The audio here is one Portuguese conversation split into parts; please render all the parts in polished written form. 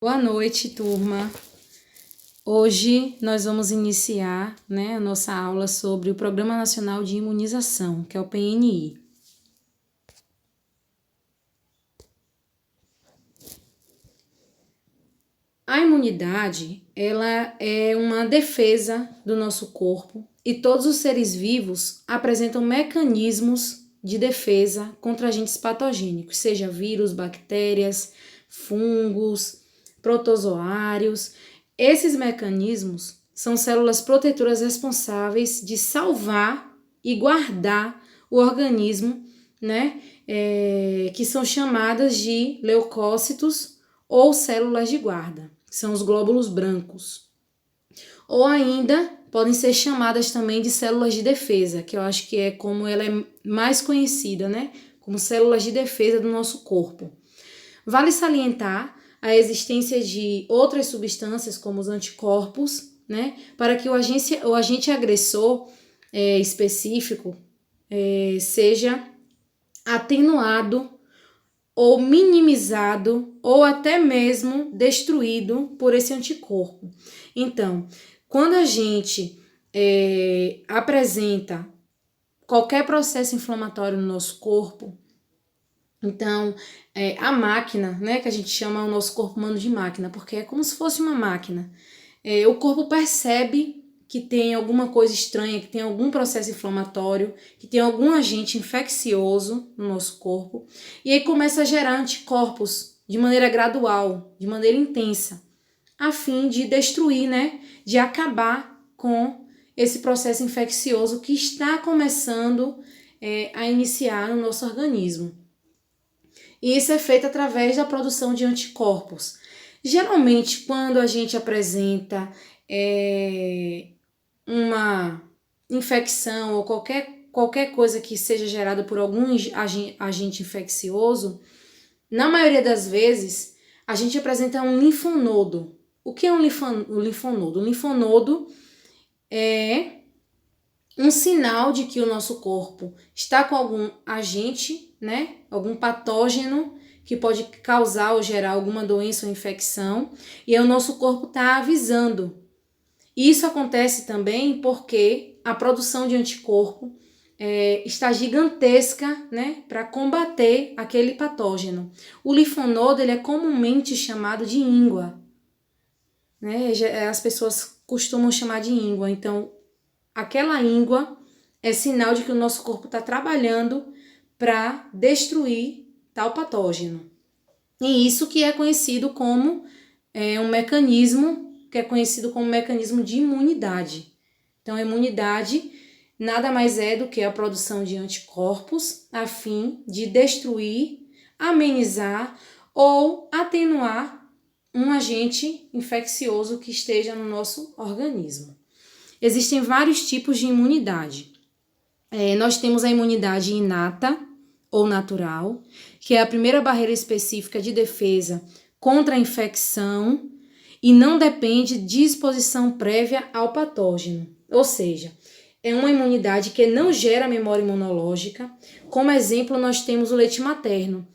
Boa noite, turma. Hoje nós vamos iniciar, a nossa aula sobre o Programa Nacional de Imunização, que é o PNI. A imunidade, ela é uma defesa do nosso corpo e todos os seres vivos apresentam mecanismos de defesa contra agentes patogênicos, seja vírus, bactérias, fungos, protozoários. Esses mecanismos são células protetoras responsáveis de salvar e guardar o organismo, que são chamadas de leucócitos ou células de guarda, que são os glóbulos brancos. Ou ainda podem ser chamadas também de células de defesa, que eu acho que é como ela é mais conhecida, como células de defesa do nosso corpo. Vale salientar a existência de outras substâncias, como os anticorpos, para que o agente agressor específico seja atenuado ou minimizado ou até mesmo destruído por esse anticorpo. Então, quando a gente apresenta qualquer processo inflamatório no nosso corpo, então, a máquina, que a gente chama o nosso corpo humano de máquina, porque é como se fosse uma máquina. O corpo percebe que tem alguma coisa estranha, que tem algum processo inflamatório, que tem algum agente infeccioso no nosso corpo, e aí começa a gerar anticorpos de maneira gradual, de maneira intensa, a fim de destruir, de acabar com esse processo infeccioso que está começando a iniciar no nosso organismo. E isso é feito através da produção de anticorpos. Geralmente, quando a gente apresenta uma infecção ou qualquer coisa que seja gerada por algum agente infeccioso, na maioria das vezes, a gente apresenta um linfonodo. O que é um linfonodo? Um linfonodo é um sinal de que o nosso corpo está com algum agente, algum patógeno que pode causar ou gerar alguma doença ou infecção, e aí o nosso corpo está avisando. Isso acontece também porque a produção de anticorpo está gigantesca, para combater aquele patógeno. O linfonodo ele é comumente chamado de íngua, As pessoas costumam chamar de íngua. Então, aquela íngua é sinal de que o nosso corpo está trabalhando para destruir tal patógeno. E isso que é conhecido como um mecanismo, que é conhecido como mecanismo de imunidade. Então, a imunidade nada mais é do que a produção de anticorpos a fim de destruir, amenizar ou atenuar um agente infeccioso que esteja no nosso organismo. Existem vários tipos de imunidade. Nós temos a imunidade inata ou natural, que é a primeira barreira específica de defesa contra a infecção e não depende de exposição prévia ao patógeno. Ou seja, é uma imunidade que não gera memória imunológica. Como exemplo, nós temos o leite materno,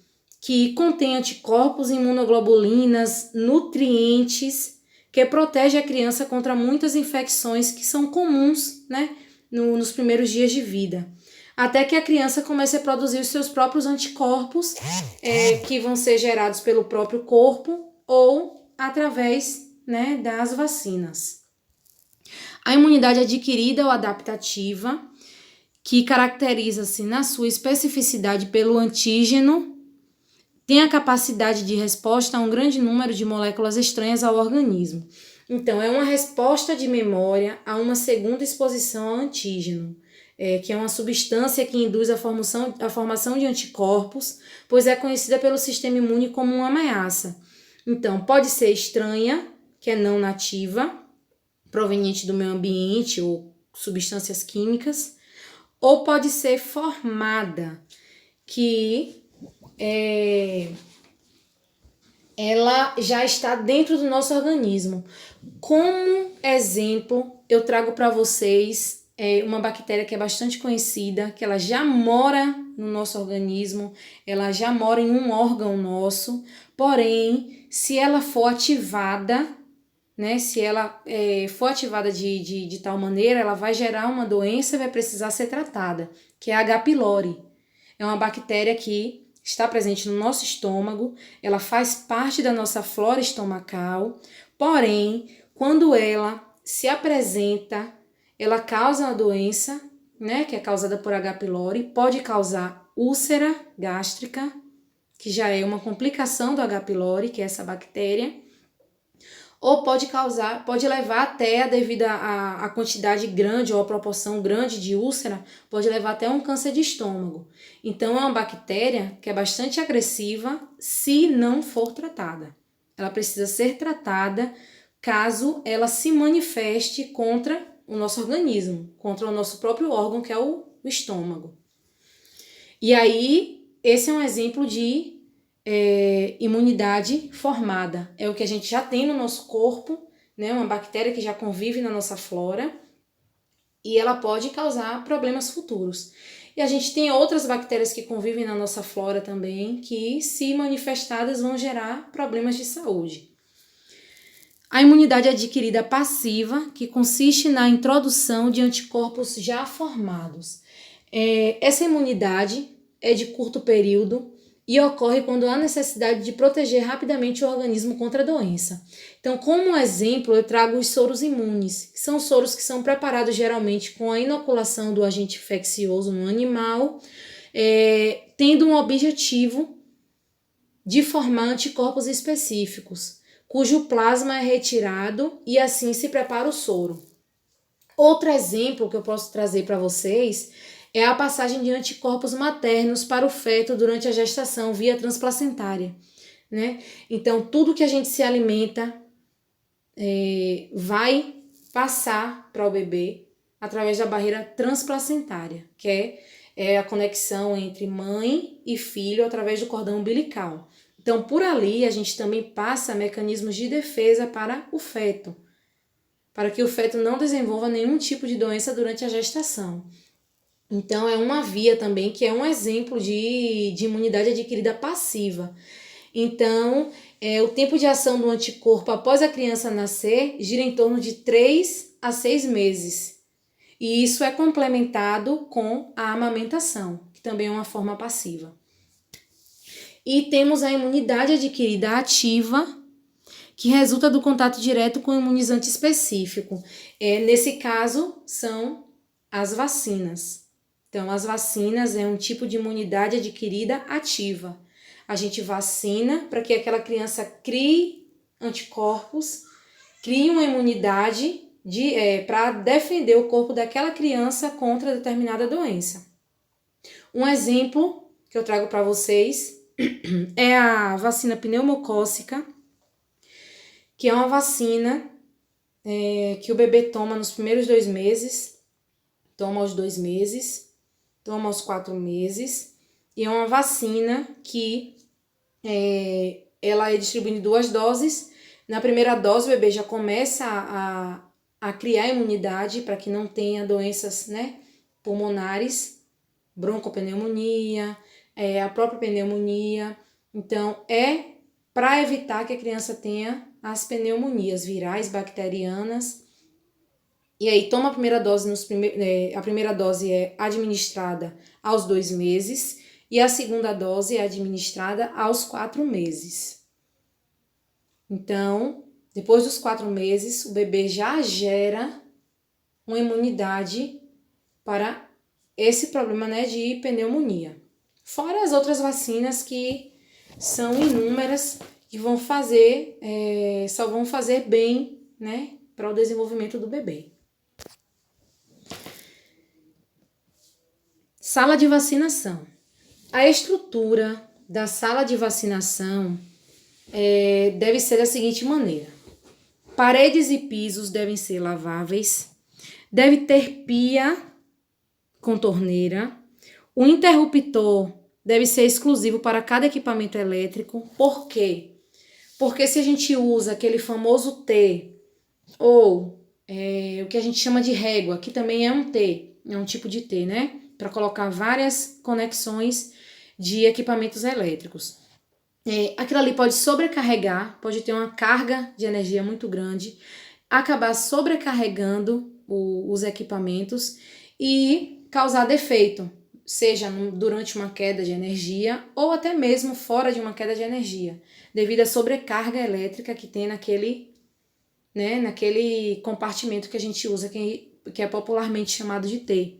que contém anticorpos, imunoglobulinas, nutrientes, que protege a criança contra muitas infecções que são comuns, nos primeiros dias de vida. Até que a criança comece a produzir os seus próprios anticorpos, que vão ser gerados pelo próprio corpo ou através, das vacinas. A imunidade adquirida ou adaptativa, que caracteriza-se na sua especificidade pelo antígeno, tem a capacidade de resposta a um grande número de moléculas estranhas ao organismo. Então, é uma resposta de memória a uma segunda exposição ao antígeno, que é uma substância que induz a formação de anticorpos, pois é conhecida pelo sistema imune como uma ameaça. Então, pode ser estranha, que é não nativa, proveniente do meio ambiente ou substâncias químicas, ou pode ser formada, que ela já está dentro do nosso organismo. Como exemplo, eu trago para vocês uma bactéria que é bastante conhecida, que ela já mora no nosso organismo, ela já mora em um órgão nosso, Porém, se ela for ativada, né, se ela for ativada de tal maneira, ela vai gerar uma doença e vai precisar ser tratada, que é a H. pylori. É uma bactéria que está presente no nosso estômago, ela faz parte da nossa flora estomacal, porém, quando ela se apresenta, ela causa uma doença, né, que é causada por H. pylori, pode causar úlcera gástrica, que já é uma complicação do H. pylori, que é essa bactéria, ou pode levar até, devido à quantidade grande ou a proporção grande de úlcera, pode levar até um câncer de estômago. Então, é uma bactéria que é bastante agressiva se não for tratada. Ela precisa ser tratada caso ela se manifeste contra o nosso organismo, contra o nosso próprio órgão, que é o estômago. E aí, esse é um exemplo de imunidade formada. É o que a gente já tem no nosso corpo, né? Uma bactéria que já convive na nossa flora e ela pode causar problemas futuros. E a gente tem outras bactérias que convivem na nossa flora também, que, se manifestadas, vão gerar problemas de saúde. A imunidade adquirida passiva, que consiste na introdução de anticorpos já formados. Essa imunidade é de curto período e ocorre quando há necessidade de proteger rapidamente o organismo contra a doença. Então, como exemplo, eu trago os soros imunes, que são soros que são preparados geralmente com a inoculação do agente infeccioso no animal, tendo um objetivo de formar anticorpos específicos, cujo plasma é retirado e assim se prepara o soro. Outro exemplo que eu posso trazer para vocês é a passagem de anticorpos maternos para o feto durante a gestação via transplacentária, né? Então, tudo que a gente se alimenta vai passar para o bebê através da barreira transplacentária, que é a conexão entre mãe e filho através do cordão umbilical. Então, por ali, a gente também passa mecanismos de defesa para o feto, para que o feto não desenvolva nenhum tipo de doença durante a gestação. Então, é uma via também que é um exemplo de imunidade adquirida passiva. Então, o tempo de ação do anticorpo após a criança nascer gira em torno de 3 a 6 meses. E isso é complementado com a amamentação, que também é uma forma passiva. E temos a imunidade adquirida ativa, que resulta do contato direto com o imunizante específico. Nesse caso, são as vacinas. Então, as vacinas é um tipo de imunidade adquirida ativa. A gente vacina para que aquela criança crie anticorpos, crie uma imunidade para defender o corpo daquela criança contra determinada doença. Um exemplo que eu trago para vocês é a vacina pneumocócica, que é uma vacina que o bebê toma nos primeiros 2 meses, toma aos 2 meses, toma aos 4 meses, e é uma vacina que ela é distribuída em 2 doses. Na primeira dose, o bebê já começa a criar imunidade para que não tenha doenças, né, pulmonares, broncopneumonia, a própria pneumonia. Então, para evitar que a criança tenha as pneumonias virais, bacterianas. E aí, toma a primeira dose, a primeira dose é administrada aos 2 meses e a segunda dose é administrada aos 4 meses. Então, depois dos 4 meses, o bebê já gera uma imunidade para esse problema, né, de pneumonia. Fora as outras vacinas que são inúmeras, que só vão fazer bem, né, para o desenvolvimento do bebê. Sala de vacinação. A estrutura da sala de vacinação deve ser da seguinte maneira: paredes e pisos devem ser laváveis, deve ter pia com torneira, o interruptor deve ser exclusivo para cada equipamento elétrico. Por quê? Porque se a gente usa aquele famoso T, ou o que a gente chama de régua, que também é um T, é um tipo de T, né? Para colocar várias conexões de equipamentos elétricos. aquilo ali pode sobrecarregar, pode ter uma carga de energia muito grande, acabar sobrecarregando os equipamentos e causar defeito, seja durante uma queda de energia ou até mesmo fora de uma queda de energia, devido à sobrecarga elétrica que tem naquele compartimento que a gente usa, que é popularmente chamado de T.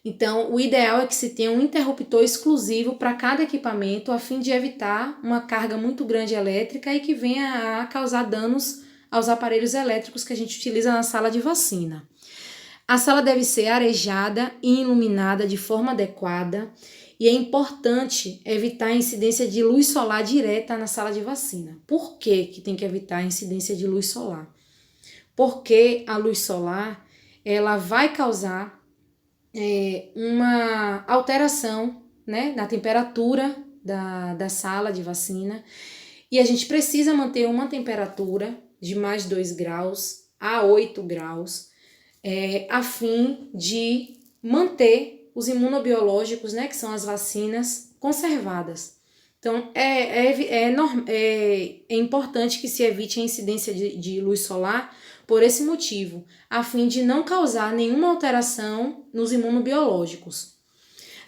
Então, o ideal é que se tenha um interruptor exclusivo para cada equipamento, a fim de evitar uma carga muito grande elétrica e que venha a causar danos aos aparelhos elétricos que a gente utiliza na sala de vacina. A sala deve ser arejada e iluminada de forma adequada e é importante evitar a incidência de luz solar direta na sala de vacina. Por que tem que evitar a incidência de luz solar? Porque a luz solar ela vai causar uma alteração, né, na temperatura da sala de vacina e a gente precisa manter uma temperatura de mais 2 graus a 8 graus a fim de manter os imunobiológicos, né, que são as vacinas, conservadas. Então, é importante que se evite a incidência de luz solar por esse motivo, a fim de não causar nenhuma alteração nos imunobiológicos.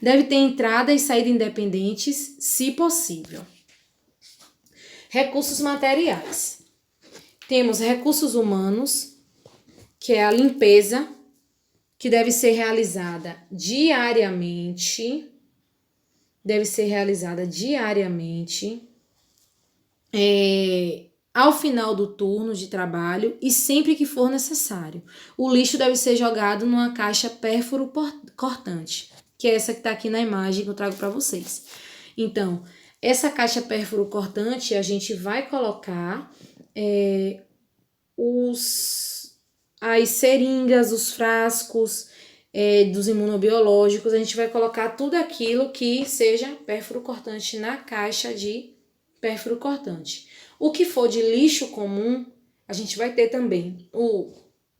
Deve ter entrada e saída independentes, se possível. Recursos materiais. Temos recursos humanos, que é a limpeza, que deve ser realizada diariamente. Ao final do turno de trabalho e sempre que for necessário. O lixo deve ser jogado numa caixa pérfuro cortante, que é essa que está aqui na imagem que eu trago para vocês. Então, essa caixa pérfuro cortante, a gente vai colocar as seringas, os frascos dos imunobiológicos, a gente vai colocar tudo aquilo que seja pérfuro cortante na caixa de pérfuro cortante. O que for de lixo comum, a gente vai ter também o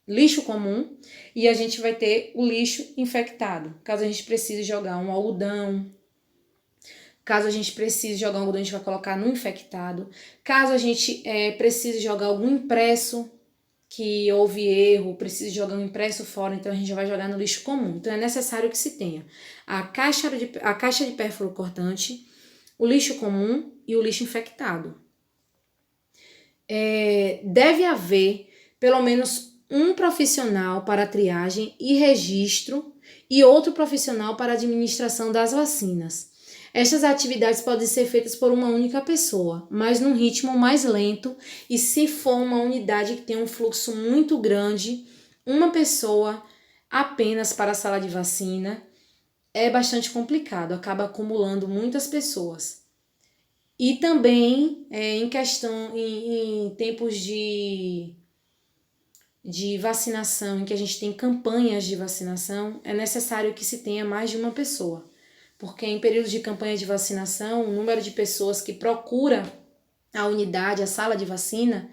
lixo comum e a gente vai ter o lixo infectado. Caso a gente precise jogar um algodão, caso a gente precise jogar um algodão, a gente vai colocar no infectado. Caso a gente precise jogar algum impresso, que houve erro, precise jogar um impresso fora, então a gente vai jogar no lixo comum. Então é necessário que se tenha a caixa de pérfuro cortante, o lixo comum e o lixo infectado. Deve haver pelo menos um profissional para triagem e registro e outro profissional para administração das vacinas. Estas atividades podem ser feitas por uma única pessoa, mas num ritmo mais lento, e se for uma unidade que tem um fluxo muito grande, uma pessoa apenas para a sala de vacina é bastante complicado, acaba acumulando muitas pessoas. E também em tempos de vacinação, em que a gente tem campanhas de vacinação, é necessário que se tenha mais de uma pessoa. Porque em períodos de campanha de vacinação, o número de pessoas que procura a unidade, a sala de vacina,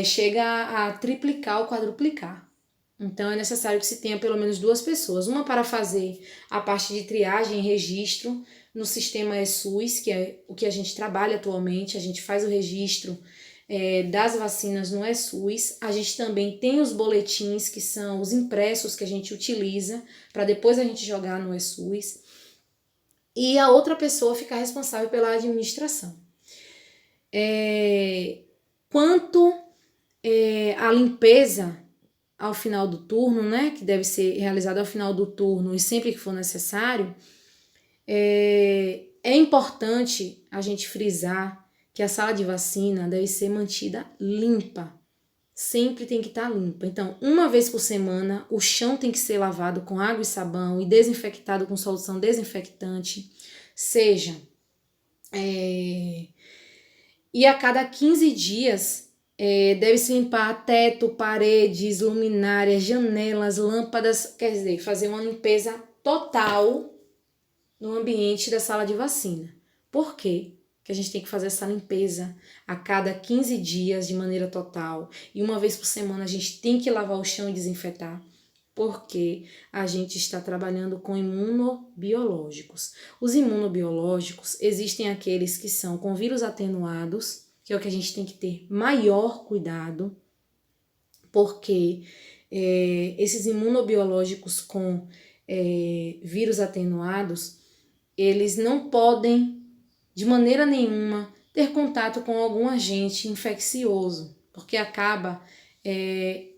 chega a triplicar ou quadruplicar. Então é necessário que se tenha pelo menos 2 pessoas, uma para fazer a parte de triagem e registro no sistema SUS, que é o que a gente trabalha atualmente, a gente faz o registro das vacinas no SUS. A gente também tem os boletins, que são os impressos que a gente utiliza para depois a gente jogar no SUS. E a outra pessoa ficar responsável pela administração. Quanto à limpeza ao final do turno, né, que deve ser realizada ao final do turno e sempre que for necessário, é importante a gente frisar que a sala de vacina deve ser mantida limpa. Sempre tem que estar limpa. Então, uma vez por semana, o chão tem que ser lavado com água e sabão e desinfectado com solução desinfectante, e a cada 15 dias deve-se limpar teto, paredes, luminárias, janelas, lâmpadas, quer dizer, fazer uma limpeza total no ambiente da sala de vacina. Por quê? Que a gente tem que fazer essa limpeza a cada 15 dias de maneira total. E uma vez por semana a gente tem que lavar o chão e desinfetar. porque a gente está trabalhando com imunobiológicos. Os imunobiológicos, existem aqueles que são com vírus atenuados, que é o que a gente tem que ter maior cuidado, porque esses imunobiológicos com vírus atenuados, eles não podem, de maneira nenhuma, ter contato com algum agente infeccioso, porque acaba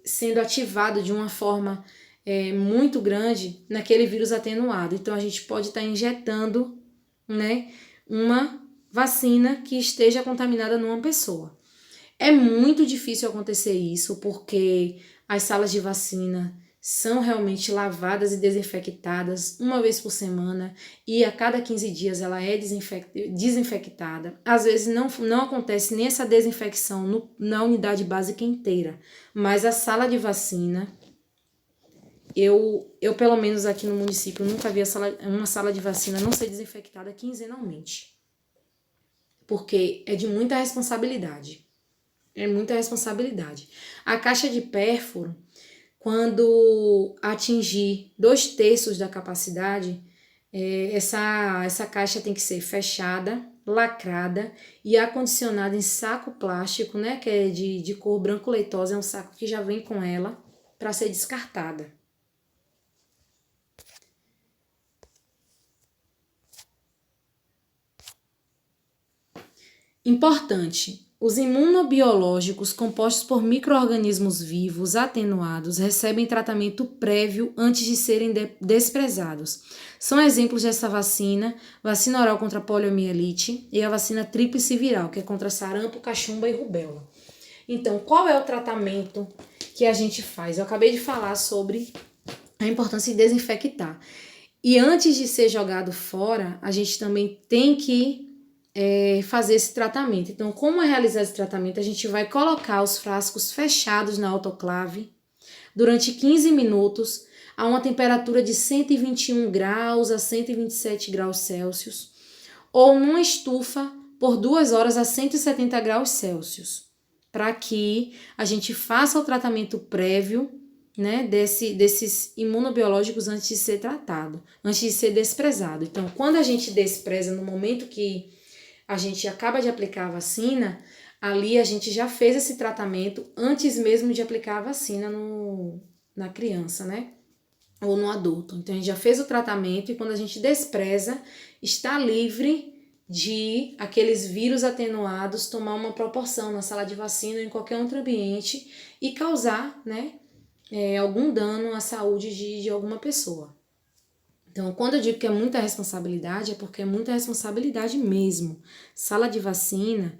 sendo ativado de uma forma muito grande naquele vírus atenuado. Então, a gente pode estar injetando, né, uma vacina que esteja contaminada numa pessoa. É muito difícil acontecer isso, porque as salas de vacina são realmente lavadas e desinfectadas uma vez por semana, e a cada 15 dias ela é desinfectada. Às vezes não acontece nem essa desinfecção na unidade básica inteira, mas a sala de vacina, eu pelo menos aqui no município nunca vi uma sala de vacina não ser desinfectada quinzenalmente, porque é de muita responsabilidade. É muita responsabilidade. A caixa de pérfuro, quando atingir 2/3 da capacidade, essa caixa tem que ser fechada, lacrada e acondicionada em saco plástico, né, que é de cor branco leitosa, é um saco que já vem com ela para ser descartada. Importante. Os imunobiológicos compostos por micro-organismos vivos atenuados recebem tratamento prévio antes de serem desprezados. São exemplos dessa vacina oral contra poliomielite e a vacina tríplice viral, que é contra sarampo, cachumba e rubéola. Então, qual é o tratamento que a gente faz? Eu acabei de falar sobre a importância de desinfectar. E antes de ser jogado fora, a gente também tem que fazer esse tratamento. Então, como é realizar esse tratamento? A gente vai colocar os frascos fechados na autoclave durante 15 minutos a uma temperatura de 121 graus a 127 graus Celsius, ou numa estufa por 2 horas a 170 graus Celsius, para que a gente faça o tratamento prévio, né, desses imunobiológicos antes de ser tratado, antes de ser desprezado. Então, quando a gente despreza no momento que a gente acaba de aplicar a vacina, ali a gente já fez esse tratamento antes mesmo de aplicar a vacina na criança, né? Ou no adulto. Então, a gente já fez o tratamento e quando a gente despreza, está livre de aqueles vírus atenuados tomar uma proporção na sala de vacina ou em qualquer outro ambiente e causar, né, algum dano à saúde de alguma pessoa. Então, quando eu digo que é muita responsabilidade, é porque é muita responsabilidade mesmo. Sala de vacina,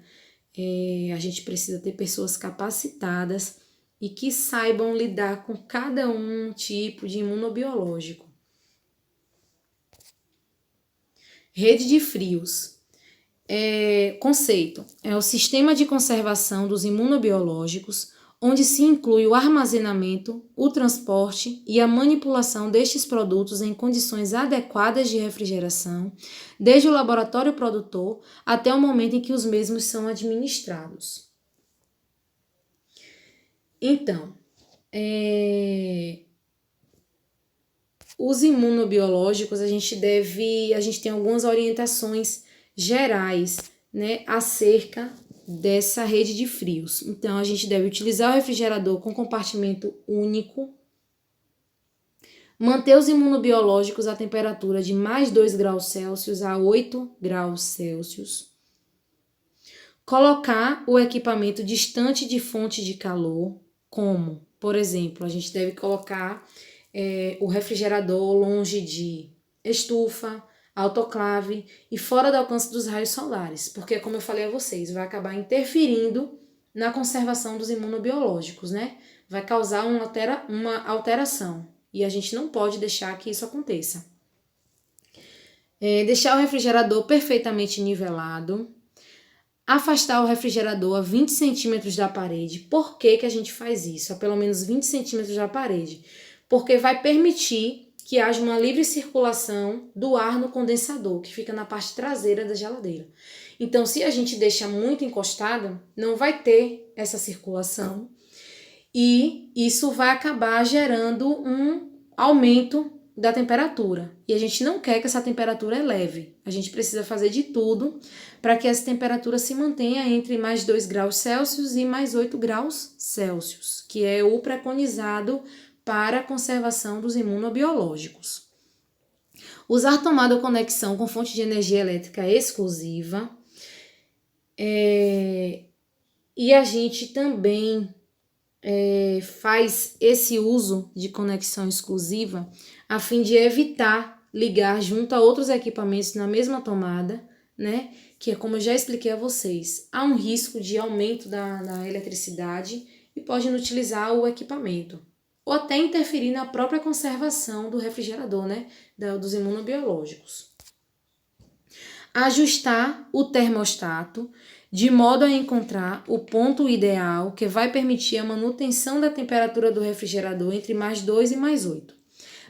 a gente precisa ter pessoas capacitadas e que saibam lidar com cada um tipo de imunobiológico. Rede de frios. Conceito. É o sistema de conservação dos imunobiológicos, onde se inclui o armazenamento, o transporte e a manipulação destes produtos em condições adequadas de refrigeração, desde o laboratório produtor até o momento em que os mesmos são administrados. Então, os imunobiológicos, a gente tem algumas orientações gerais, né, acerca dessa rede de frios. Então, a gente deve utilizar o refrigerador com compartimento único, manter os imunobiológicos a temperatura de mais 2 graus Celsius a 8 graus Celsius, colocar o equipamento distante de fonte de calor, como, por exemplo, a gente deve colocar o refrigerador longe de estufa, autoclave e fora do alcance dos raios solares, porque, como eu falei a vocês, vai acabar interferindo na conservação dos imunobiológicos, né? Vai causar uma alteração e a gente não pode deixar que isso aconteça. Deixar o refrigerador perfeitamente nivelado, afastar o refrigerador a 20 centímetros da parede. Por que a gente faz isso? A pelo menos 20 centímetros da parede, porque vai permitir que haja uma livre circulação do ar no condensador, que fica na parte traseira da geladeira. Então, se a gente deixa muito encostado, não vai ter essa circulação e isso vai acabar gerando um aumento da temperatura. E a gente não quer que essa temperatura eleve. A gente precisa fazer de tudo para que essa temperatura se mantenha entre mais 2 graus Celsius e mais 8 graus Celsius, que é o preconizado para a conservação dos imunobiológicos. Usar tomada ou conexão com fonte de energia elétrica exclusiva. E a gente também faz esse uso de conexão exclusiva a fim de evitar ligar junto a outros equipamentos na mesma tomada, né? Que é como eu já expliquei a vocês, há um risco de aumento da eletricidade e pode inutilizar o equipamento, ou até interferir na própria conservação do refrigerador, né? Dos imunobiológicos. Ajustar o termostato de modo a encontrar o ponto ideal que vai permitir a manutenção da temperatura do refrigerador entre mais 2 e mais 8.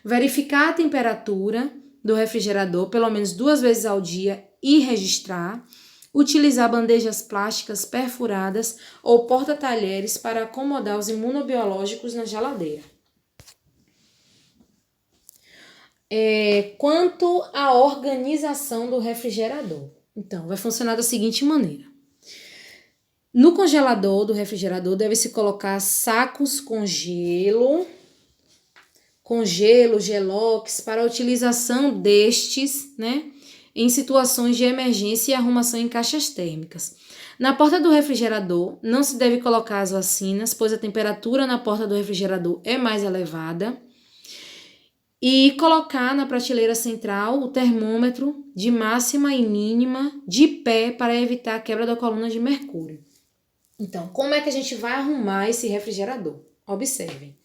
Verificar a temperatura do refrigerador pelo menos 2 vezes ao dia e registrar. Utilizar bandejas plásticas perfuradas ou porta-talheres para acomodar os imunobiológicos na geladeira. Quanto à organização do refrigerador. Então, vai funcionar da seguinte maneira. No congelador do refrigerador deve-se colocar sacos com gelo, gelox, para a utilização destes, né, em situações de emergência e arrumação em caixas térmicas. Na porta do refrigerador não se deve colocar as vacinas, pois a temperatura na porta do refrigerador é mais elevada. E colocar na prateleira central o termômetro de máxima e mínima de pé para evitar a quebra da coluna de mercúrio. Então, como é que a gente vai arrumar esse refrigerador? Observem.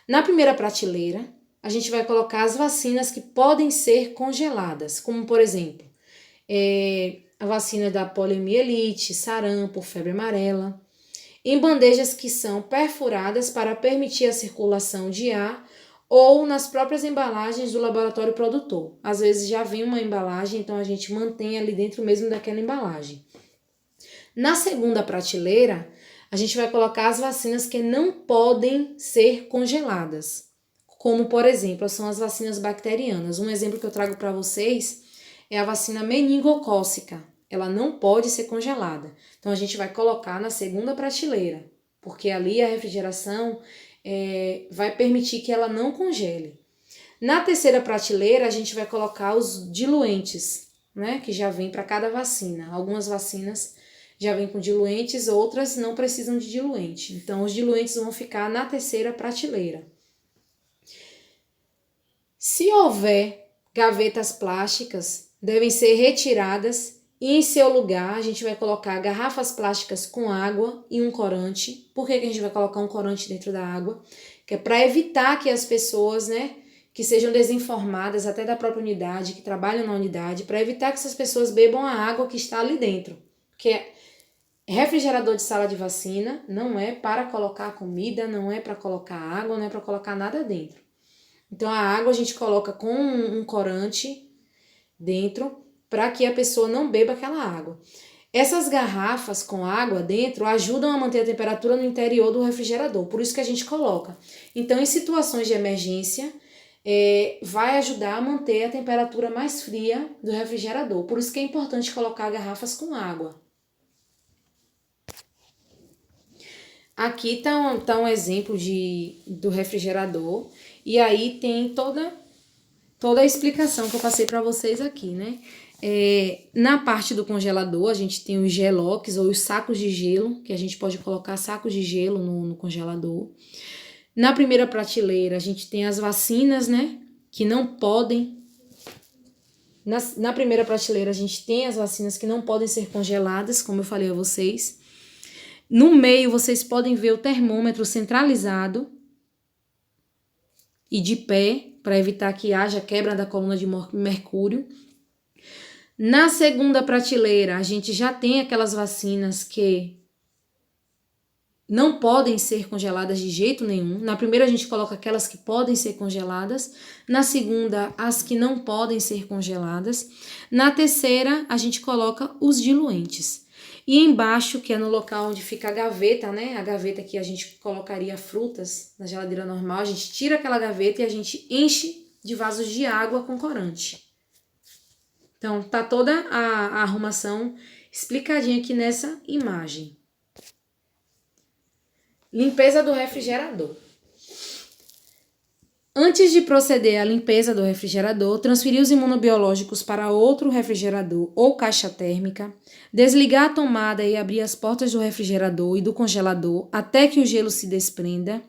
Na primeira prateleira, a gente vai colocar as vacinas que podem ser congeladas, como, por exemplo, a vacina da poliomielite, sarampo, febre amarela, em bandejas que são perfuradas para permitir a circulação de ar ou nas próprias embalagens do laboratório produtor. Às vezes já vem uma embalagem, então a gente mantém ali dentro mesmo daquela embalagem. Na segunda prateleira, a gente vai colocar as vacinas que não podem ser congeladas, como, por exemplo, são as vacinas bacterianas. Um exemplo que eu trago para vocês é a vacina meningocócica. Ela não pode ser congelada. Então, a gente vai colocar na segunda prateleira, porque ali a refrigeração vai permitir que ela não congele. Na terceira prateleira, a gente vai colocar os diluentes, né, que já vem para cada vacina. Algumas vacinas já vem com diluentes, outras não precisam de diluente. Então, os diluentes vão ficar na terceira prateleira. Se houver gavetas plásticas, devem ser retiradas e em seu lugar a gente vai colocar garrafas plásticas com água e um corante. Por que a gente vai colocar um corante dentro da água? Que é para evitar que as pessoas, né, que sejam desinformadas até da própria unidade, que trabalham na unidade, para evitar que essas pessoas bebam a água que está ali dentro. Porque refrigerador de sala de vacina não é para colocar comida, não é para colocar água, não é para colocar nada dentro. Então a água a gente coloca com um corante dentro para que a pessoa não beba aquela água. Essas garrafas com água dentro ajudam a manter a temperatura no interior do refrigerador, por isso que a gente coloca. Então, em situações de emergência, vai ajudar a manter a temperatura mais fria do refrigerador, por isso que é importante colocar garrafas com água. Aqui tá um exemplo do refrigerador, e aí tem toda a explicação que eu passei para vocês aqui, né? Na parte do congelador, a gente tem os gelox ou os sacos de gelo, que a gente pode colocar sacos de gelo no congelador. Na primeira prateleira, a gente tem as vacinas, né? Que não podem... Na primeira prateleira, a gente tem as vacinas que não podem ser congeladas, como eu falei a vocês. No meio, vocês podem ver o termômetro centralizado e de pé, para evitar que haja quebra da coluna de mercúrio. Na segunda prateleira, a gente já tem aquelas vacinas que não podem ser congeladas de jeito nenhum. Na primeira, a gente coloca aquelas que podem ser congeladas. Na segunda, as que não podem ser congeladas. Na terceira, a gente coloca os diluentes. E embaixo, que é no local onde fica a gaveta, né? A gaveta que a gente colocaria frutas na geladeira normal, a gente tira aquela gaveta e a gente enche de vasos de água com corante. Então, tá toda a arrumação explicadinha aqui nessa imagem. Limpeza do refrigerador. Antes de proceder à limpeza do refrigerador, transferir os imunobiológicos para outro refrigerador ou caixa térmica, desligar a tomada e abrir as portas do refrigerador e do congelador até que o gelo se desprenda,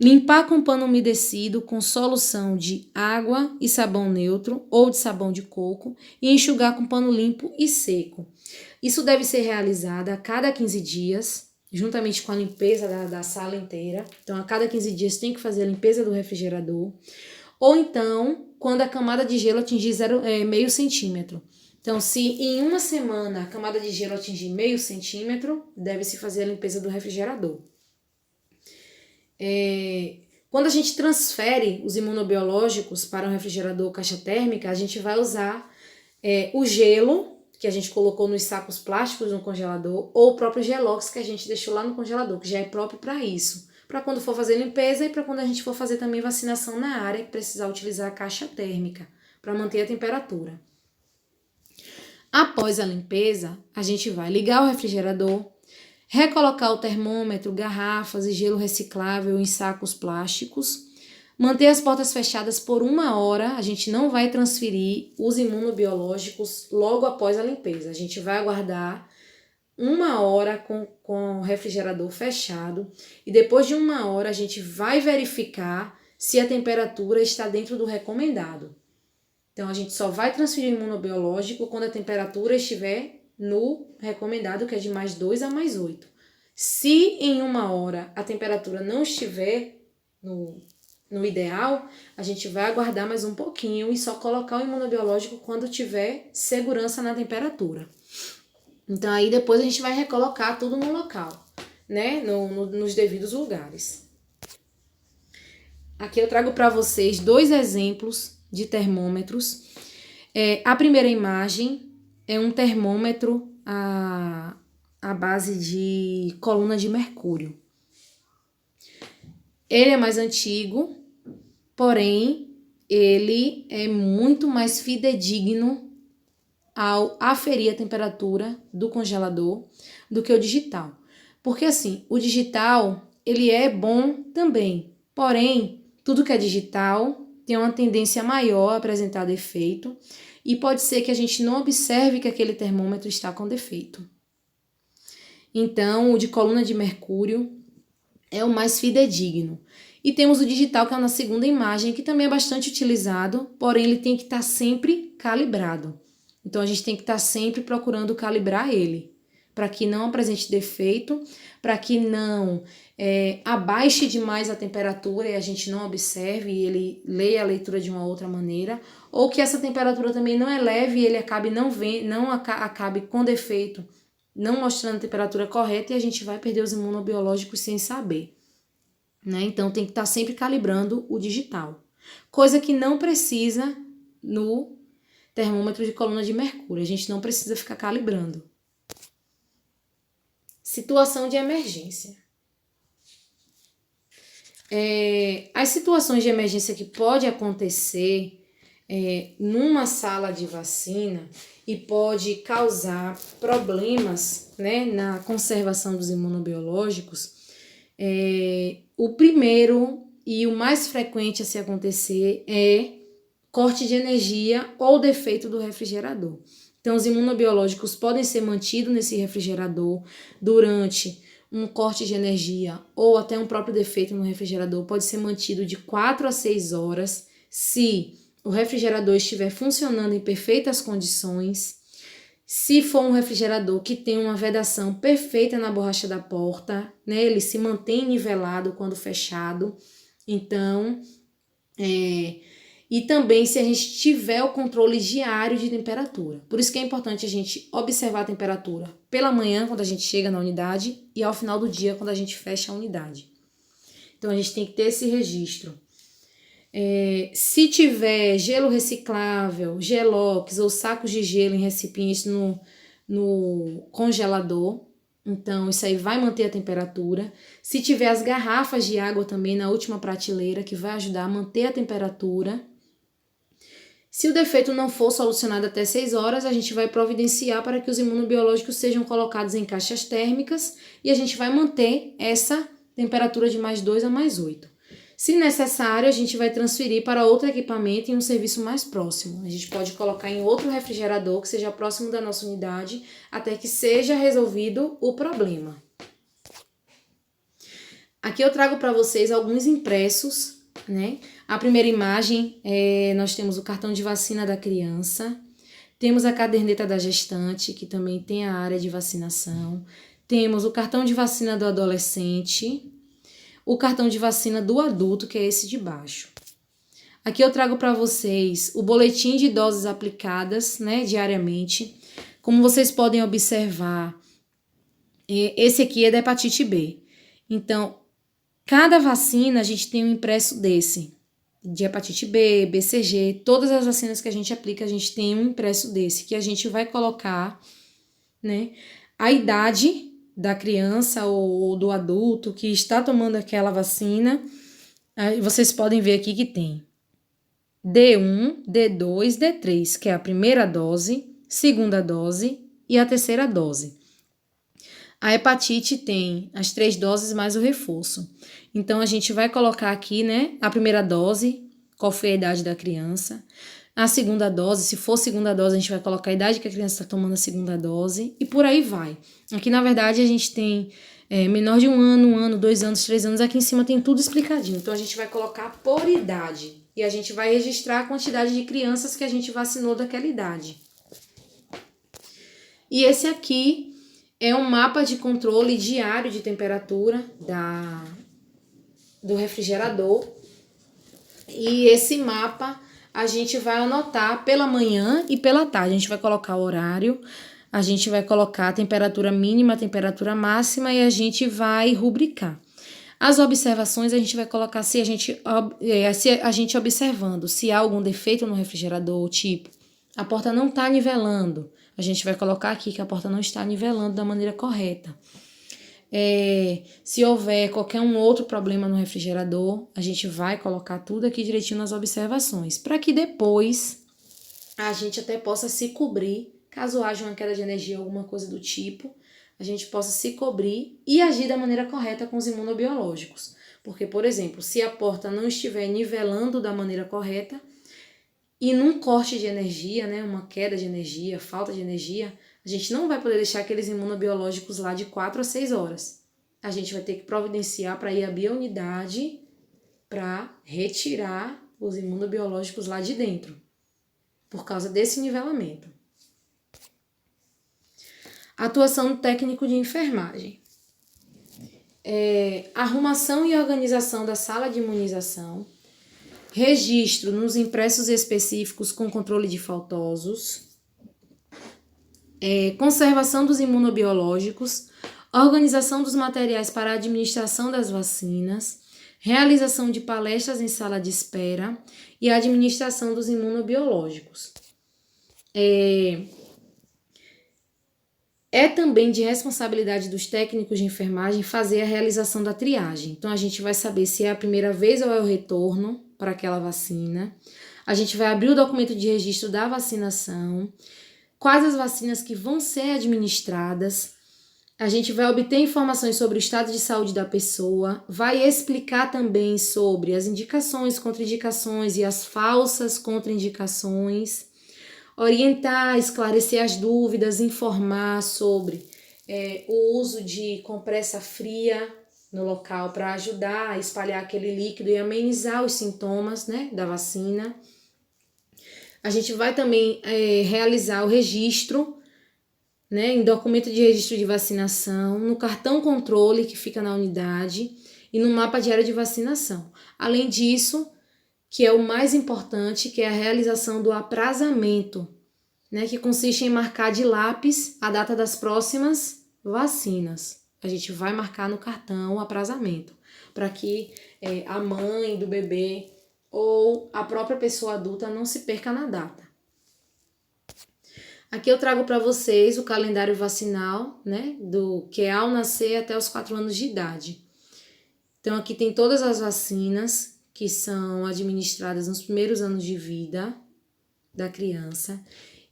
limpar com pano umedecido com solução de água e sabão neutro ou de sabão de coco e enxugar com pano limpo e seco. Isso deve ser realizado a cada 15 dias, juntamente com a limpeza da sala inteira. Então, a cada 15 dias tem que fazer a limpeza do refrigerador. Ou então, quando a camada de gelo atingir meio centímetro. Então, se em uma semana a camada de gelo atingir meio centímetro, deve-se fazer a limpeza do refrigerador. Quando a gente transfere os imunobiológicos para um refrigerador ou caixa térmica, a gente vai usar o gelo que a gente colocou nos sacos plásticos no congelador, ou o próprio Gelox que a gente deixou lá no congelador, que já é próprio para isso. Para quando for fazer limpeza e para quando a gente for fazer também vacinação na área e precisar utilizar a caixa térmica para manter a temperatura. Após a limpeza, a gente vai ligar o refrigerador, recolocar o termômetro, garrafas e gelo reciclável em sacos plásticos, manter as portas fechadas por 1 hora. A gente não vai transferir os imunobiológicos logo após a limpeza. A gente vai aguardar 1 hora com o refrigerador fechado e depois de 1 hora a gente vai verificar se a temperatura está dentro do recomendado. Então, a gente só vai transferir o imunobiológico quando a temperatura estiver no recomendado, que é de +2 a +8. Se em 1 hora a temperatura não estiver no ideal, a gente vai aguardar mais um pouquinho e só colocar o imunobiológico quando tiver segurança na temperatura. Então, aí depois a gente vai recolocar tudo no local, né? Nos devidos lugares. Aqui eu trago para vocês 2 exemplos de termômetros. A primeira imagem é um termômetro à base de coluna de mercúrio. Ele é mais antigo, porém, ele é muito mais fidedigno ao aferir a temperatura do congelador do que o digital. Porque assim, o digital, ele é bom também, porém, tudo que é digital tem uma tendência maior a apresentar defeito e pode ser que a gente não observe que aquele termômetro está com defeito. Então, o de coluna de mercúrio é o mais fidedigno. E temos o digital, que é na segunda imagem, que também é bastante utilizado, porém ele tem que estar sempre calibrado. Então, a gente tem que estar sempre procurando calibrar ele, para que não apresente defeito, para que não abaixe demais a temperatura e a gente não observe e ele leia a leitura de uma outra maneira, ou que essa temperatura também não eleve e ele acabe acabe com defeito, não mostrando a temperatura correta e a gente vai perder os imunobiológicos sem saber. Né? Então, tem que estar sempre calibrando o digital. Coisa que não precisa no termômetro de coluna de mercúrio. A gente não precisa ficar calibrando. Situação de emergência. As situações de emergência que pode acontecer numa sala de vacina e pode causar problemas, né, na conservação dos imunobiológicos, o primeiro e o mais frequente a se acontecer é corte de energia ou defeito do refrigerador. Então, os imunobiológicos podem ser mantidos nesse refrigerador durante um corte de energia ou até um próprio defeito no refrigerador. Pode ser mantido de 4 a 6 horas se o refrigerador estiver funcionando em perfeitas condições. Se for um refrigerador que tem uma vedação perfeita na borracha da porta, né, ele se mantém nivelado quando fechado. Então, e também se a gente tiver o controle diário de temperatura. Por isso que é importante a gente observar a temperatura pela manhã, quando a gente chega na unidade, e ao final do dia, quando a gente fecha a unidade. Então, a gente tem que ter esse registro. Se tiver gelo reciclável, gelox ou sacos de gelo em recipientes no congelador. Então, isso aí vai manter a temperatura. Se tiver as garrafas de água também na última prateleira, que vai ajudar a manter a temperatura. Se o defeito não for solucionado até 6 horas, a gente vai providenciar para que os imunobiológicos sejam colocados em caixas térmicas e a gente vai manter essa temperatura de +2 a +8. Se necessário, a gente vai transferir para outro equipamento em um serviço mais próximo. A gente pode colocar em outro refrigerador que seja próximo da nossa unidade até que seja resolvido o problema. Aqui eu trago para vocês alguns impressos, né? A primeira imagem, nós temos o cartão de vacina da criança, temos a caderneta da gestante, que também tem a área de vacinação, temos o cartão de vacina do adolescente, o cartão de vacina do adulto, que é esse de baixo. Aqui eu trago para vocês o boletim de doses aplicadas, né, diariamente. Como vocês podem observar, esse aqui é da hepatite B. Então, cada vacina a gente tem um impresso desse, de hepatite B, BCG, todas as vacinas que a gente aplica, a gente tem um impresso desse, que a gente vai colocar, né, a idade da criança ou do adulto que está tomando aquela vacina. Aí vocês podem ver aqui que tem D1, D2, D3, que é a primeira dose, segunda dose e a terceira dose. A hepatite tem as 3 doses mais o reforço. Então, a gente vai colocar aqui, né, a primeira dose, qual foi a idade da criança. A segunda dose, se for segunda dose, a gente vai colocar a idade que a criança está tomando a segunda dose. E por aí vai. Aqui, na verdade, a gente tem menor de 1 ano, 2 anos, 3 anos. Aqui em cima tem tudo explicadinho. Então, a gente vai colocar por idade. E a gente vai registrar a quantidade de crianças que a gente vacinou daquela idade. E esse aqui é um mapa de controle diário de temperatura do refrigerador. E esse mapa a gente vai anotar pela manhã e pela tarde. A gente vai colocar o horário, a gente vai colocar a temperatura mínima, a temperatura máxima e a gente vai rubricar. As observações a gente vai colocar se a gente observando se há algum defeito no refrigerador, tipo, a porta não está nivelando. A gente vai colocar aqui que a porta não está nivelando da maneira correta. Se houver qualquer outro problema no refrigerador, a gente vai colocar tudo aqui direitinho nas observações, para que depois a gente até possa se cobrir, caso haja uma queda de energia, alguma coisa do tipo, a gente possa se cobrir e agir da maneira correta com os imunobiológicos. Porque, por exemplo, se a porta não estiver nivelando da maneira correta e num corte de energia, né, uma queda de energia, falta de energia, a gente não vai poder deixar aqueles imunobiológicos lá de 4 a 6 horas. A gente vai ter que providenciar para ir à biounidade para retirar os imunobiológicos lá de dentro, por causa desse nivelamento. Atuação do técnico de enfermagem. Arrumação e organização da sala de imunização. Registro nos impressos específicos com controle de faltosos. Conservação dos imunobiológicos, organização dos materiais para a administração das vacinas, realização de palestras em sala de espera e administração dos imunobiológicos. É também de responsabilidade dos técnicos de enfermagem fazer a realização da triagem. Então, a gente vai saber se é a primeira vez ou é o retorno para aquela vacina. A gente vai abrir o documento de registro da vacinação, quais as vacinas que vão ser administradas. A gente vai obter informações sobre o estado de saúde da pessoa, vai explicar também sobre as indicações, contraindicações e as falsas contraindicações, orientar, esclarecer as dúvidas, informar sobre o uso de compressa fria no local para ajudar a espalhar aquele líquido e amenizar os sintomas, né, da vacina. A gente vai também realizar o registro, né, em documento de registro de vacinação, no cartão controle que fica na unidade e no mapa diário de vacinação. Além disso, que é o mais importante, que é a realização do aprazamento, né, que consiste em marcar de lápis a data das próximas vacinas. A gente vai marcar no cartão o aprazamento, para que a mãe do bebê ou a própria pessoa adulta não se perca na data. Aqui eu trago para vocês o calendário vacinal, né, do que é ao nascer até os 4 anos de idade. Então aqui tem todas as vacinas que são administradas nos primeiros anos de vida da criança.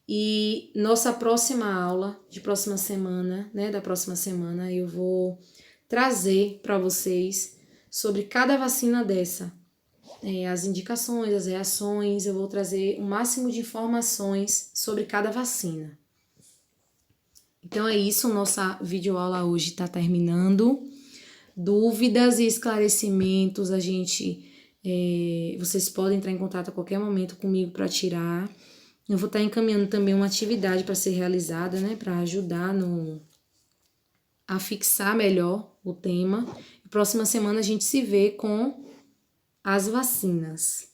E nossa próxima aula, de próxima semana, né, da próxima semana, eu vou trazer para vocês sobre cada vacina dessa. As indicações, as reações, eu vou trazer o máximo de informações sobre cada vacina. Então é isso, nossa videoaula hoje está terminando. Dúvidas e esclarecimentos, vocês podem entrar em contato a qualquer momento comigo para tirar. Eu vou estar encaminhando também uma atividade para ser realizada, né, para ajudar a fixar melhor o tema. Próxima semana a gente se vê com as vacinas.